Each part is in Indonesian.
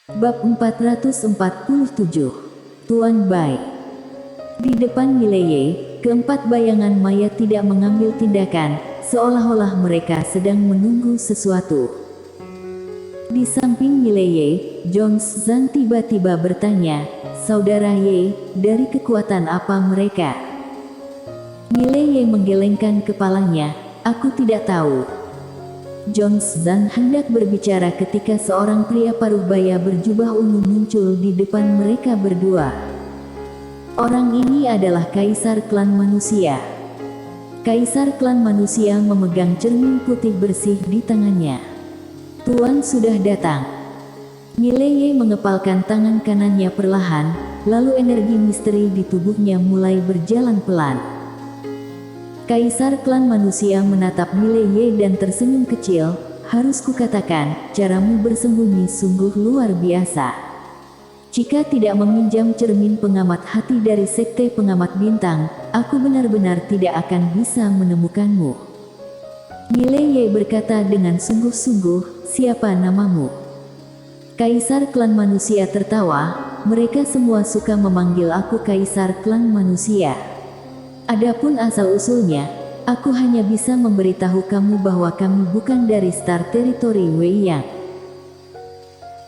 Bab 447. Tuan Bai. Di depan Mileye, keempat bayangan maya tidak mengambil tindakan, seolah-olah mereka sedang menunggu sesuatu. Di samping Mileye, Jones Zan tiba-tiba bertanya, "Saudara Ye, dari kekuatan apa mereka?" Mileye menggelengkan kepalanya, "Aku tidak tahu." Jones Zan hendak berbicara ketika seorang pria parubaya berjubah ungu muncul di depan mereka berdua. Orang ini adalah Kaisar Klan Manusia. Kaisar Klan Manusia memegang cermin putih bersih di tangannya. "Tuan sudah datang." Mileye mengepalkan tangan kanannya perlahan, lalu energi misteri di tubuhnya mulai berjalan pelan. Kaisar Klan Manusia menatap Mileye dan tersenyum kecil. "Harus kukatakan, caramu bersembunyi sungguh luar biasa. Jika tidak meminjam cermin pengamat hati dari Sekte Pengamat Bintang, aku benar-benar tidak akan bisa menemukanmu." Mileye berkata dengan sungguh-sungguh, "Siapa namamu?" Kaisar Klan Manusia tertawa, "Mereka semua suka memanggil aku Kaisar Klan Manusia. Adapun asal-usulnya, aku hanya bisa memberitahu kamu bahwa kami bukan dari Star Territory Weiyang."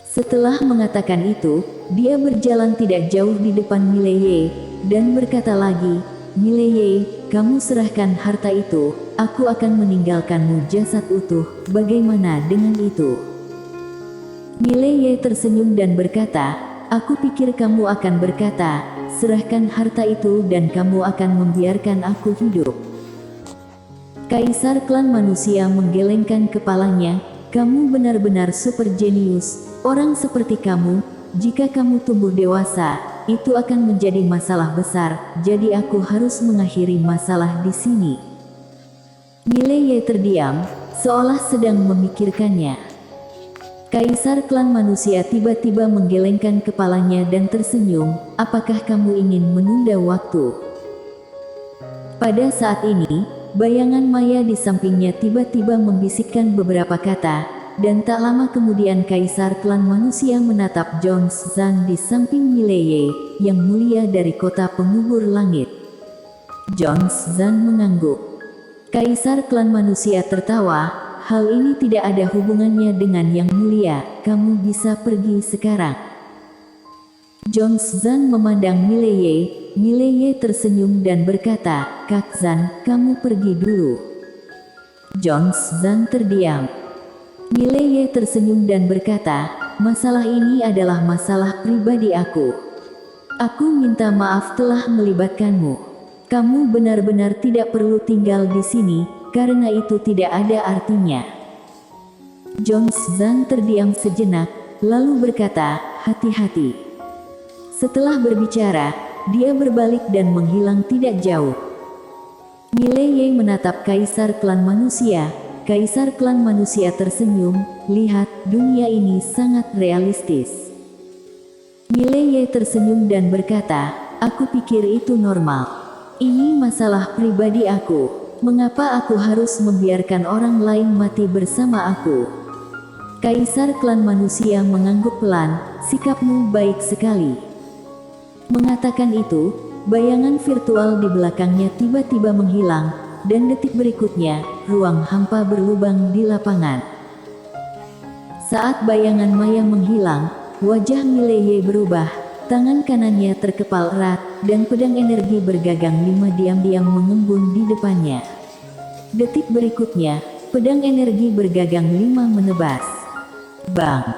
Setelah mengatakan itu, dia berjalan tidak jauh di depan Mileye, dan berkata lagi, "Mileye, kamu serahkan harta itu, aku akan meninggalkanmu jasad utuh, bagaimana dengan itu?" Mileye tersenyum dan berkata, "Aku pikir kamu akan berkata, serahkan harta itu dan kamu akan membiarkan aku hidup." Kaisar Klan Manusia menggelengkan kepalanya, "Kamu benar-benar super jenius. Orang seperti kamu, jika kamu tumbuh dewasa, itu akan menjadi masalah besar, jadi aku harus mengakhiri masalah di sini." Mileye terdiam, seolah sedang memikirkannya. Kaisar Klan Manusia tiba-tiba menggelengkan kepalanya dan tersenyum, "Apakah kamu ingin menunda waktu?" Pada saat ini, bayangan maya di sampingnya tiba-tiba membisikkan beberapa kata, dan tak lama kemudian Kaisar Klan Manusia menatap Jones Zan di samping Mileye, yang mulia dari kota pengubur langit. Jones Zan mengangguk. Kaisar Klan Manusia tertawa, "Hal ini tidak ada hubungannya dengan Yang Mulia, kamu bisa pergi sekarang." Jones Zan memandang Mileye. Mileye tersenyum dan berkata, "Kak Zan, kamu pergi dulu." Jones Zan terdiam. Mileye tersenyum dan berkata, "Masalah ini adalah masalah pribadi aku. Aku minta maaf telah melibatkanmu. Kamu benar-benar tidak perlu tinggal di sini, karena itu tidak ada artinya." Jones Zan terdiam sejenak, lalu berkata, "Hati-hati." Setelah berbicara, dia berbalik dan menghilang tidak jauh. Mileye menatap Kaisar Klan Manusia. Kaisar Klan Manusia tersenyum, "Lihat, dunia ini sangat realistis." Mileye tersenyum dan berkata, "Aku pikir itu normal. Ini masalah pribadi aku. Mengapa aku harus membiarkan orang lain mati bersama aku?" Kaisar Klan Manusia mengangguk pelan, "Sikapmu baik sekali." Mengatakan itu, bayangan virtual di belakangnya tiba-tiba menghilang, dan detik berikutnya, ruang hampa berlubang di lapangan. Saat bayangan maya menghilang, wajah Mileye berubah, tangan kanannya terkepal erat, dan pedang energi bergagang 5 diam-diam mengembun di depannya. Detik berikutnya, pedang energi bergagang 5 menebas. Bang!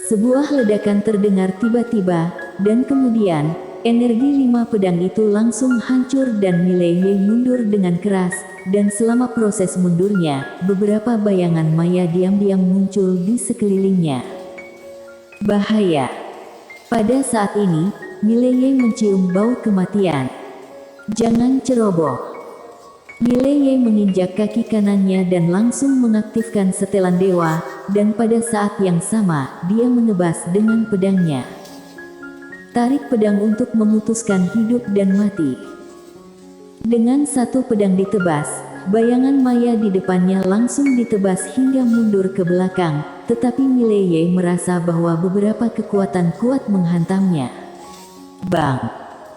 Sebuah ledakan terdengar tiba-tiba, dan kemudian, energi 5 pedang itu langsung hancur dan Mileye mundur dengan keras, dan selama proses mundurnya, beberapa bayangan maya diam-diam muncul di sekelilingnya. Bahaya! Pada saat ini, Mileye mencium bau kematian. "Jangan ceroboh." Mileye menginjak kaki kanannya dan langsung mengaktifkan setelan dewa, dan pada saat yang sama, dia menebas dengan pedangnya. Tarik pedang untuk memutuskan hidup dan mati. Dengan satu pedang ditebas, bayangan maya di depannya langsung ditebas hingga mundur ke belakang, tetapi Mileye merasa bahwa beberapa kekuatan kuat menghantamnya. Bang!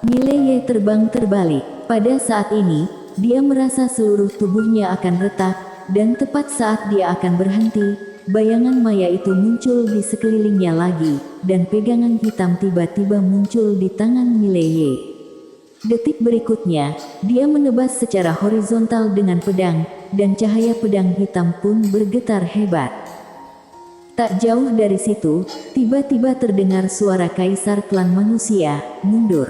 Mileye terbang terbalik. Pada saat ini, dia merasa seluruh tubuhnya akan retak, dan tepat saat dia akan berhenti, bayangan maya itu muncul di sekelilingnya lagi, dan pegangan hitam tiba-tiba muncul di tangan Mileye. Detik berikutnya, dia menebas secara horizontal dengan pedang, dan cahaya pedang hitam pun bergetar hebat. Tak jauh dari situ, tiba-tiba terdengar suara kaisar klan manusia, "Mundur."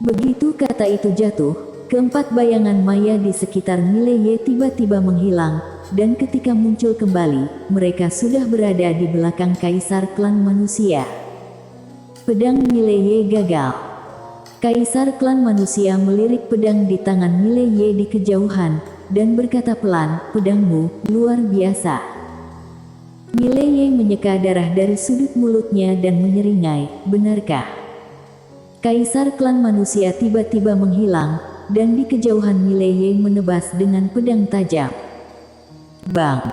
Begitu kata itu jatuh, keempat bayangan maya di sekitar Mileye tiba-tiba menghilang, dan ketika muncul kembali, mereka sudah berada di belakang kaisar klan manusia. Pedang Mileye gagal. Kaisar klan manusia melirik pedang di tangan Mileye di kejauhan, dan berkata pelan, "Pedangmu luar biasa." Mileye menyeka darah dari sudut mulutnya dan menyeringai, "Benarkah?" Kaisar klan manusia tiba-tiba menghilang, dan di kejauhan Mileye menebas dengan pedang tajam. Bang!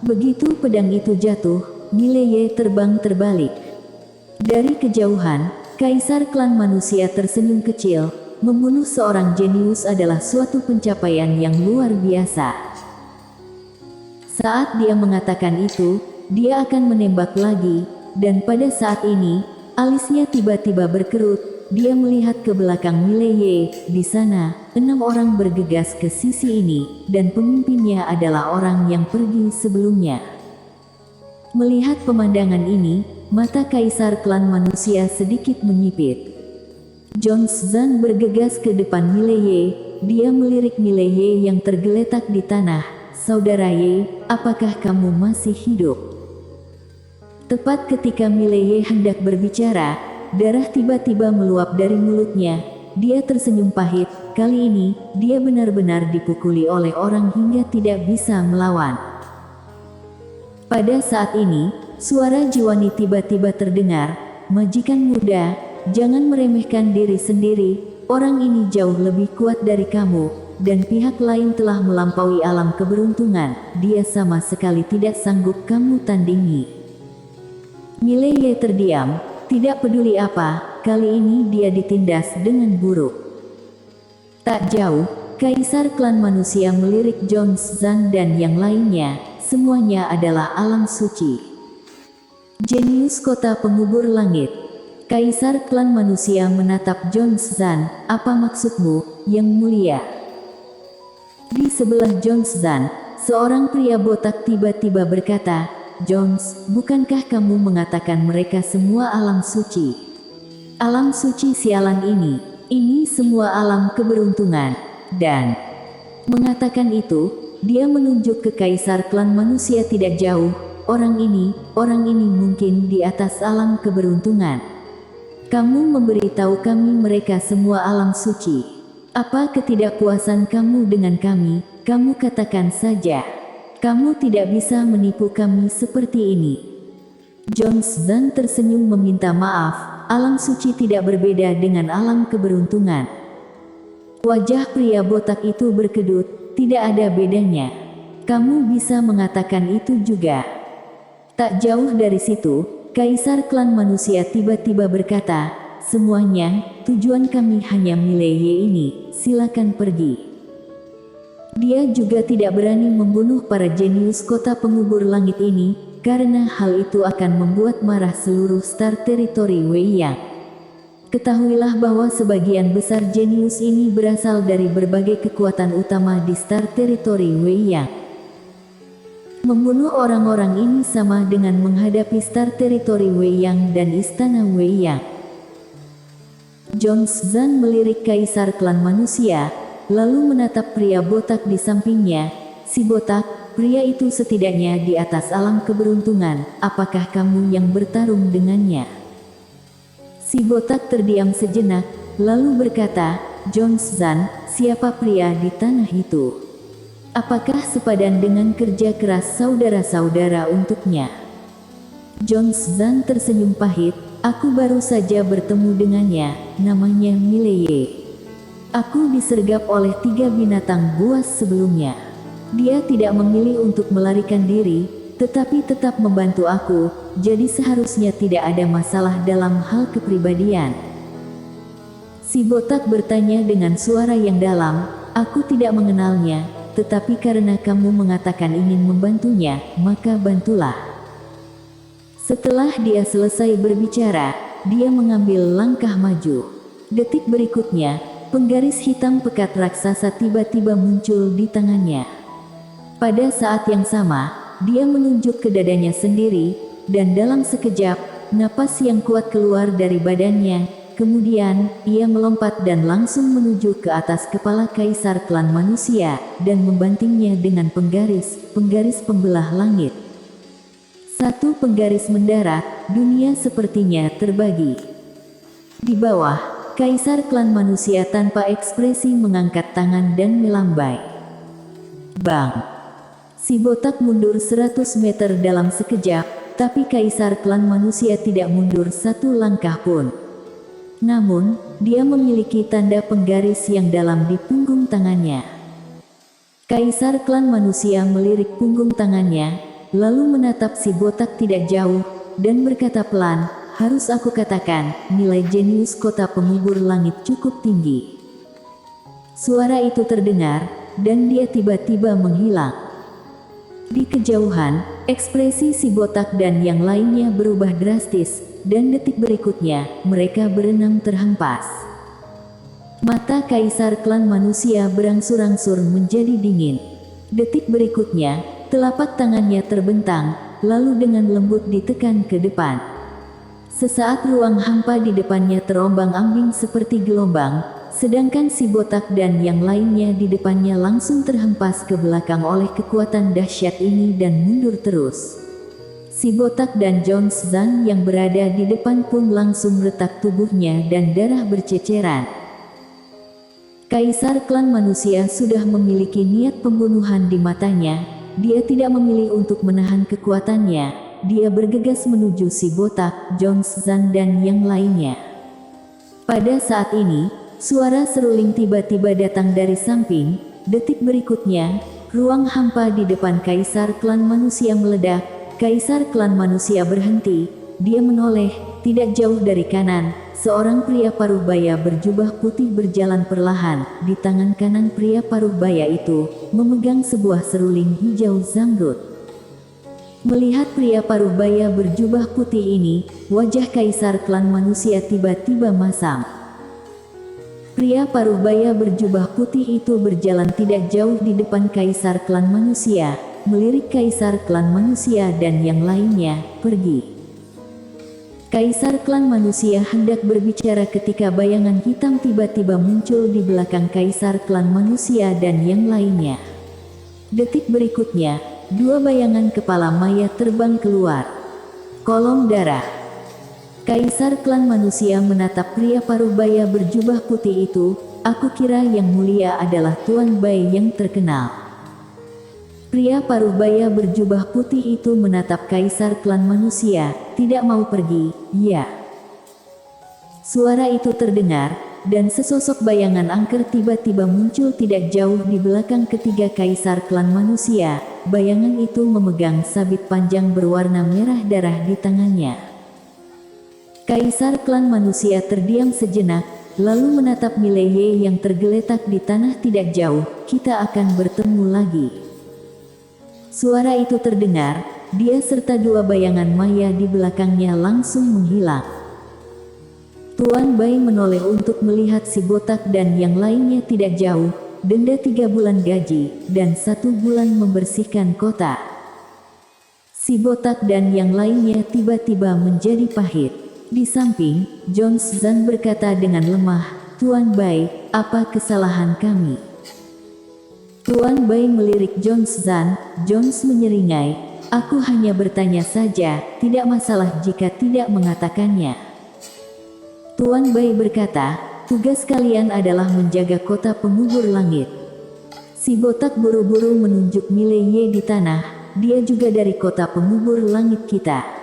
Begitu pedang itu jatuh, Mileye terbang terbalik. Dari kejauhan, Kaisar klan manusia tersenyum kecil. Membunuh seorang jenius adalah suatu pencapaian yang luar biasa. Saat dia mengatakan itu, dia akan menembak lagi, dan pada saat ini, alisnya tiba-tiba berkerut. Dia melihat ke belakang Mileye. Di sana, 6 orang bergegas ke sisi ini, dan pemimpinnya adalah orang yang pergi sebelumnya. Melihat pemandangan ini, mata kaisar klan manusia sedikit menyipit. Zhan bergegas ke depan Mileye. Dia melirik Mileye yang tergeletak di tanah. "Saudara Ye, apakah kamu masih hidup?" Tepat ketika Mileye hendak berbicara, darah tiba-tiba meluap dari mulutnya. Dia tersenyum pahit. Kali ini, dia benar-benar dipukuli oleh orang hingga tidak bisa melawan. Pada saat ini, suara Jiwani tiba-tiba terdengar, "Majikan muda, jangan meremehkan diri sendiri, orang ini jauh lebih kuat dari kamu, dan pihak lain telah melampaui alam keberuntungan, dia sama sekali tidak sanggup kamu tandingi." Mileye terdiam, tidak peduli apa, kali ini dia ditindas dengan buruk. Tak jauh, kaisar klan manusia melirik Zhan dan yang lainnya, semuanya adalah alam suci. Jenius kota pengubur langit. Kaisar klan manusia menatap Zhan, "Apa maksudmu, yang mulia?" Di sebelah Zhan, seorang pria botak tiba-tiba berkata, "Bukankah kamu mengatakan mereka semua alam suci?" "Alam suci sialan ini semua alam keberuntungan." Dan mengatakan itu, dia menunjuk ke kaisar klan manusia tidak jauh. Orang ini mungkin di atas alam keberuntungan. Kamu memberitahu kami mereka semua alam suci. Apa ketidakpuasan kamu dengan kami? Kamu katakan saja. Kamu tidak bisa menipu kami seperti ini." Zhan tersenyum meminta maaf. Alam suci tidak berbeda dengan alam keberuntungan. Wajah pria botak itu berkedut. Tidak ada bedanya. Kamu bisa mengatakan itu juga. Tak jauh dari situ, kaisar klan manusia tiba-tiba berkata, "Semuanya, tujuan kami hanya Mileye ini, silakan pergi." Dia juga tidak berani membunuh para jenius kota pengubur langit ini, karena hal itu akan membuat marah seluruh Star Territory Weiyang. Ketahuilah bahwa sebagian besar jenius ini berasal dari berbagai kekuatan utama di Star Territory Weiyang. Membunuh orang-orang ini sama dengan menghadapi Star Territory Weiyang dan Istana Weiyang. Zhan melirik kaisar klan manusia, lalu menatap pria botak di sampingnya. "Si botak, pria itu setidaknya di atas alam keberuntungan, apakah kamu yang bertarung dengannya?" Si botak terdiam sejenak, lalu berkata, "Zhan, siapa pria di tanah itu? Apakah sepadan dengan kerja keras saudara-saudara untuknya?" Zhan tersenyum pahit, "Aku baru saja bertemu dengannya, namanya Mileye. Aku disergap oleh 3 binatang buas sebelumnya. Dia tidak memilih untuk melarikan diri, tetapi tetap membantu aku, jadi seharusnya tidak ada masalah dalam hal kepribadian. Si botak bertanya dengan suara yang dalam, aku tidak mengenalnya, tetapi karena kamu mengatakan ingin membantunya, maka bantulah. Setelah dia selesai berbicara, dia mengambil langkah maju. Detik berikutnya, penggaris hitam pekat raksasa tiba-tiba muncul di tangannya. Pada saat yang sama, dia menunjuk ke dadanya sendiri, dan dalam sekejap, napas yang kuat keluar dari badannya. Kemudian, ia melompat dan langsung menuju ke atas kepala kaisar klan manusia, dan membantingnya dengan penggaris pembelah langit. Satu penggaris mendarat, dunia sepertinya terbagi. Di bawah, kaisar klan manusia tanpa ekspresi mengangkat tangan dan melambai. Bang! Si botak mundur 100 meter dalam sekejap, tapi kaisar klan manusia tidak mundur satu langkah pun. Namun, dia memiliki tanda penggaris yang dalam di punggung tangannya. Kaisar klan manusia melirik punggung tangannya, lalu menatap si botak tidak jauh, dan berkata pelan, harus aku katakan, nilai jenius kota pengubur langit cukup tinggi. Suara itu terdengar, dan dia tiba-tiba menghilang. Di kejauhan, ekspresi si botak dan yang lainnya berubah drastis, dan detik berikutnya, mereka berenang terhempas. Mata kaisar klan manusia berangsur-angsur menjadi dingin. Detik berikutnya, telapak tangannya terbentang, lalu dengan lembut ditekan ke depan. Sesaat ruang hampa di depannya terombang-ambing seperti gelombang, sedangkan si botak dan yang lainnya di depannya langsung terhempas ke belakang oleh kekuatan dahsyat ini dan mundur terus. Si botak dan Jones Zan yang berada di depan pun langsung retak tubuhnya dan darah berceceran. Kaisar klan manusia sudah memiliki niat pembunuhan di matanya, dia tidak memilih untuk menahan kekuatannya, dia bergegas menuju si botak, Jones Zan dan yang lainnya. Pada saat ini, suara seruling tiba-tiba datang dari samping. Detik berikutnya, ruang hampa di depan kaisar klan manusia meledak. Kaisar klan manusia berhenti. Dia menoleh, tidak jauh dari kanan. Seorang pria paruh baya berjubah putih berjalan perlahan. Di tangan kanan pria paruh baya itu, memegang sebuah seruling hijau zamrud. Melihat pria paruh baya berjubah putih ini, wajah kaisar klan manusia tiba-tiba masam. Pria paruh baya berjubah putih itu berjalan tidak jauh di depan kaisar klan manusia, melirik kaisar klan manusia dan yang lainnya, pergi. Kaisar klan manusia hendak berbicara ketika bayangan hitam tiba-tiba muncul di belakang kaisar klan manusia dan yang lainnya. Detik berikutnya, dua bayangan kepala mayat terbang keluar. Kolom darah. Kaisar klan manusia menatap pria paruh baya berjubah putih itu, aku kira yang mulia adalah Tuan Bai yang terkenal. Pria paruh baya berjubah putih itu menatap kaisar klan manusia, tidak mau pergi, ya. Suara itu terdengar, dan sesosok bayangan angker tiba-tiba muncul tidak jauh di belakang ketiga kaisar klan manusia. Bayangan itu memegang sabit panjang berwarna merah darah di tangannya. Kaisar klan manusia terdiam sejenak, lalu menatap Mileye yang tergeletak di tanah tidak jauh. Kita akan bertemu lagi. Suara itu terdengar, dia serta dua bayangan maya di belakangnya langsung menghilang. Tuan Bai menoleh untuk melihat si botak dan yang lainnya tidak jauh, denda 3 bulan gaji, dan 1 bulan membersihkan kota. Si botak dan yang lainnya tiba-tiba menjadi pahit. Di samping, Jones Zan berkata dengan lemah, Tuan Bai, apa kesalahan kami? Tuan Bai melirik Jones Zan, Jones menyeringai, aku hanya bertanya saja, tidak masalah jika tidak mengatakannya. Tuan Bai berkata, tugas kalian adalah menjaga kota pengubur langit. Si botak buru-buru menunjuk Mileye di tanah, dia juga dari kota pengubur langit kita.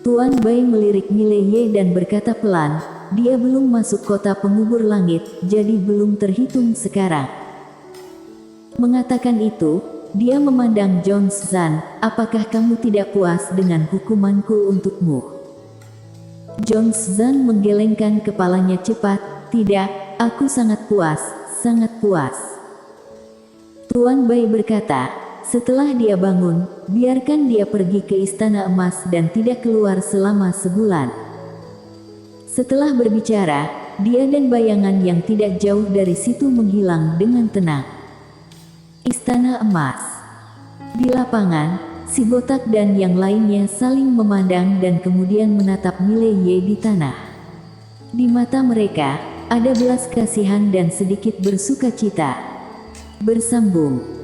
Tuan Bai melirik Mileye dan berkata pelan, dia belum masuk kota pengubur langit, jadi belum terhitung sekarang. Mengatakan itu, Dia memandang John Zan, apakah kamu tidak puas dengan hukumanku untukmu? John Zan menggelengkan kepalanya cepat, tidak, aku sangat puas, sangat puas. Tuan Bai berkata, setelah dia bangun, biarkan dia pergi ke Istana Emas dan tidak keluar selama sebulan. Setelah berbicara, dia dan bayangan yang tidak jauh dari situ menghilang dengan tenang. Istana Emas. Di lapangan, si botak dan yang lainnya saling memandang dan kemudian menatap Mile Ye di tanah. Di mata mereka, ada belas kasihan dan sedikit bersukacita. Bersambung.